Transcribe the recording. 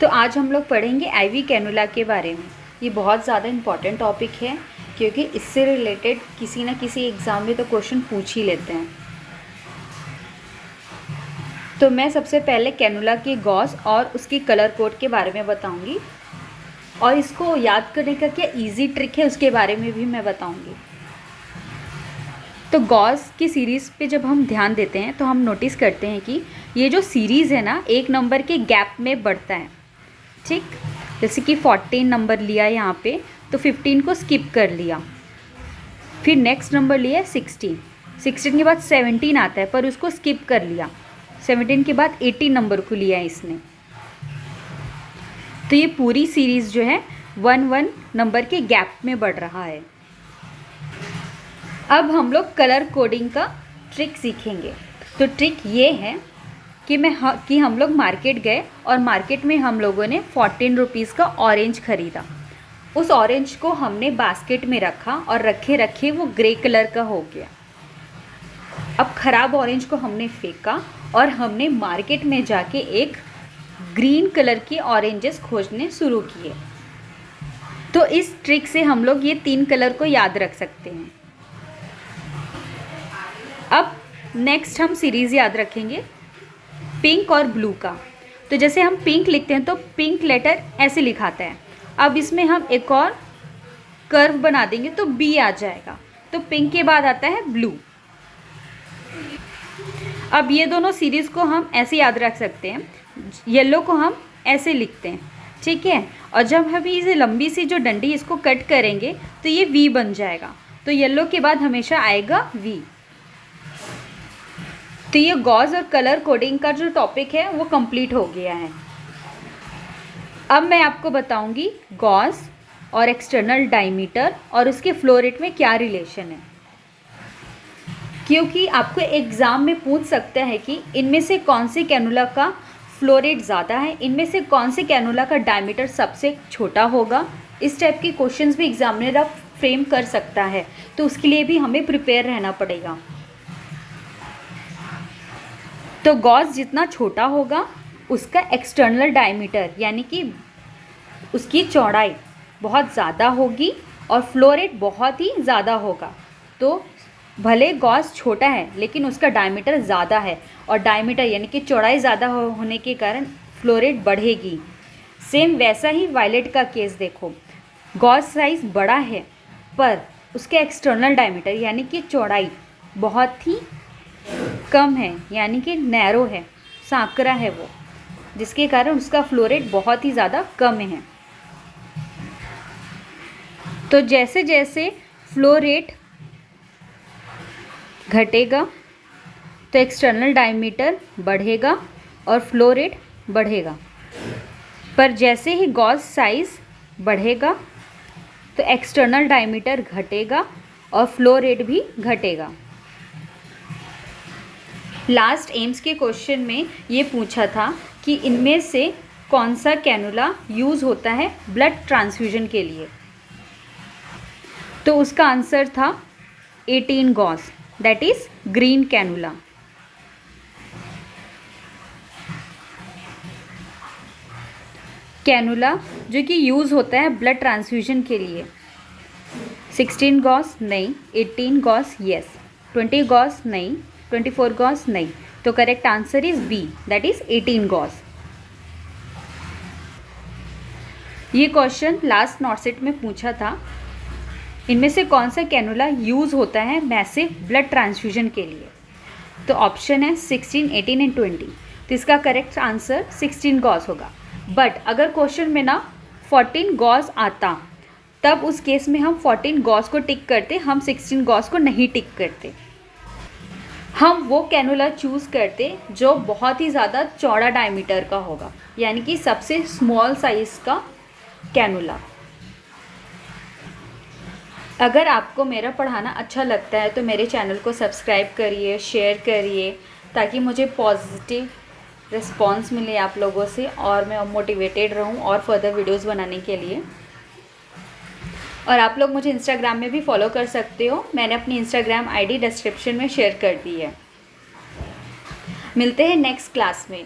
तो आज हम लोग पढ़ेंगे आईवी कैनुला के बारे में। ये बहुत ज़्यादा इम्पॉर्टेंट टॉपिक है क्योंकि इससे रिलेटेड किसी न किसी एग्ज़ाम में तो क्वेश्चन पूछ ही लेते हैं। तो मैं सबसे पहले कैनुला के गॉस और उसकी कलर कोड के बारे में बताऊंगी और इसको याद करने का क्या इजी ट्रिक है उसके बारे में भी मैं बताऊंगी। तो गॉस की सीरीज़ पे जब हम ध्यान देते हैं तो हम नोटिस करते हैं कि ये जो सीरीज़ है ना, एक नंबर के गैप में बढ़ता है। ठीक, जैसे कि 14 नंबर लिया यहाँ पे तो 15 को स्किप कर लिया, फिर नेक्स्ट नंबर लिया 16 के बाद 17 आता है पर उसको स्किप कर लिया, 17 के बाद 18 नंबर को लिया है इसने। तो ये पूरी सीरीज़ जो है 1 नंबर के गैप में बढ़ रहा है। अब हम लोग कलर कोडिंग का ट्रिक सीखेंगे। तो ट्रिक ये है कि हम लोग मार्केट गए और मार्केट में हम लोगों ने 14 रुपीज़ का ऑरेंज ख़रीदा। उस ऑरेंज को हमने बास्केट में रखा और रखे वो ग्रे कलर का हो गया। अब ख़राब ऑरेंज को हमने फेंका और हमने मार्केट में जाके एक ग्रीन कलर के ऑरेंजेस खोजने शुरू किए। तो इस ट्रिक से हम लोग ये 3 कलर को याद रख सकते हैं। अब नेक्स्ट हम सीरीज़ याद रखेंगे पिंक और ब्लू का। तो जैसे हम पिंक लिखते हैं तो पिंक लेटर ऐसे लिखाता है। अब इसमें हम एक और कर्व बना देंगे तो बी आ जाएगा। तो पिंक के बाद आता है ब्लू। अब ये दोनों सीरीज़ को हम ऐसे याद रख सकते हैं। येलो को हम ऐसे लिखते हैं, ठीक है। और जब हम इसे लंबी सी जो डंडी इसको कट करेंगे तो ये वी बन जाएगा। तो येलो के बाद हमेशा आएगा वी। तो ये गॉस और कलर कोडिंग का जो टॉपिक है वो कंप्लीट हो गया है। अब मैं आपको बताऊंगी गॉस और एक्सटर्नल डायमीटर और उसके फ्लो रेट में क्या रिलेशन है, क्योंकि आपको एग्ज़ाम में पूछ सकता है कि इनमें से कौन से कैनुला का फ्लो रेट ज़्यादा है, इनमें से कौन से कैनुला का डायमीटर सबसे छोटा होगा। इस टाइप के क्वेश्चंस भी एग्जामिनर फ्रेम कर सकता है, तो उसके लिए भी हमें प्रिपेयर रहना पड़ेगा। तो गॉस जितना छोटा होगा उसका एक्सटर्नल डायमीटर यानी कि उसकी चौड़ाई बहुत ज़्यादा होगी और फ्लो रेट बहुत ही ज़्यादा होगा। तो भले गॉस छोटा है लेकिन उसका डायमीटर ज़्यादा है और डायमीटर यानी कि चौड़ाई ज़्यादा होने के कारण फ्लो रेट बढ़ेगी। सेम वैसा ही वायलेट का केस देखो, गॉस साइज़ बड़ा है पर उसके एक्सटर्नल डायमीटर यानी कि चौड़ाई बहुत ही कम है, यानी कि नैरो है, सांकरा है वो, जिसके कारण उसका फ्लो रेट बहुत ही ज़्यादा कम है। तो जैसे जैसे फ्लो रेट घटेगा तो एक्सटर्नल डायमीटर बढ़ेगा और फ्लो रेट बढ़ेगा। पर जैसे ही गॉस साइज़ बढ़ेगा तो एक्सटर्नल डायमीटर घटेगा और फ्लो रेट भी घटेगा। लास्ट एम्स के क्वेश्चन में ये पूछा था कि इनमें से कौन सा कैनुला यूज़ होता है ब्लड ट्रांसफ्यूजन के लिए। तो उसका आंसर था 18 Gauss, that is green cannula. Cannula जो कि यूज़ होता है ब्लड ट्रांसफ्यूजन के लिए। 16 गॉस नहीं, 18 गॉस यस, 20 गॉस नहीं, 24 गॉस नहीं। तो correct answer is B, that is 18 gauss. ये क्वेश्चन लास्ट नॉटसेट में पूछा था, इनमें से कौन सा कैनुला यूज़ होता है मैसिव ब्लड ट्रांसफ्यूजन के लिए। तो ऑप्शन है 16, 18 एंड 20। तो इसका करेक्ट आंसर 16 गॉस होगा। बट अगर क्वेश्चन में ना 14 गॉस आता तब उस केस में हम 14 गॉस को टिक करते, हम 16 गॉस को नहीं टिक करते। हम वो कैनुला चूज़ करते जो बहुत ही ज़्यादा चौड़ा डायमीटर का होगा, यानी कि सबसे स्मॉल साइज़ का कैनुला। अगर आपको मेरा पढ़ाना अच्छा लगता है तो मेरे चैनल को सब्सक्राइब करिए, शेयर करिए, ताकि मुझे पॉजिटिव रिस्पॉन्स मिले आप लोगों से और मैं मोटिवेटेड रहूं और फर्दर वीडियोस बनाने के लिए। और आप लोग मुझे इंस्टाग्राम में भी फॉलो कर सकते हो, मैंने अपनी इंस्टाग्राम आईडी डिस्क्रिप्शन में शेयर कर दी है। मिलते हैं नेक्स्ट क्लास में।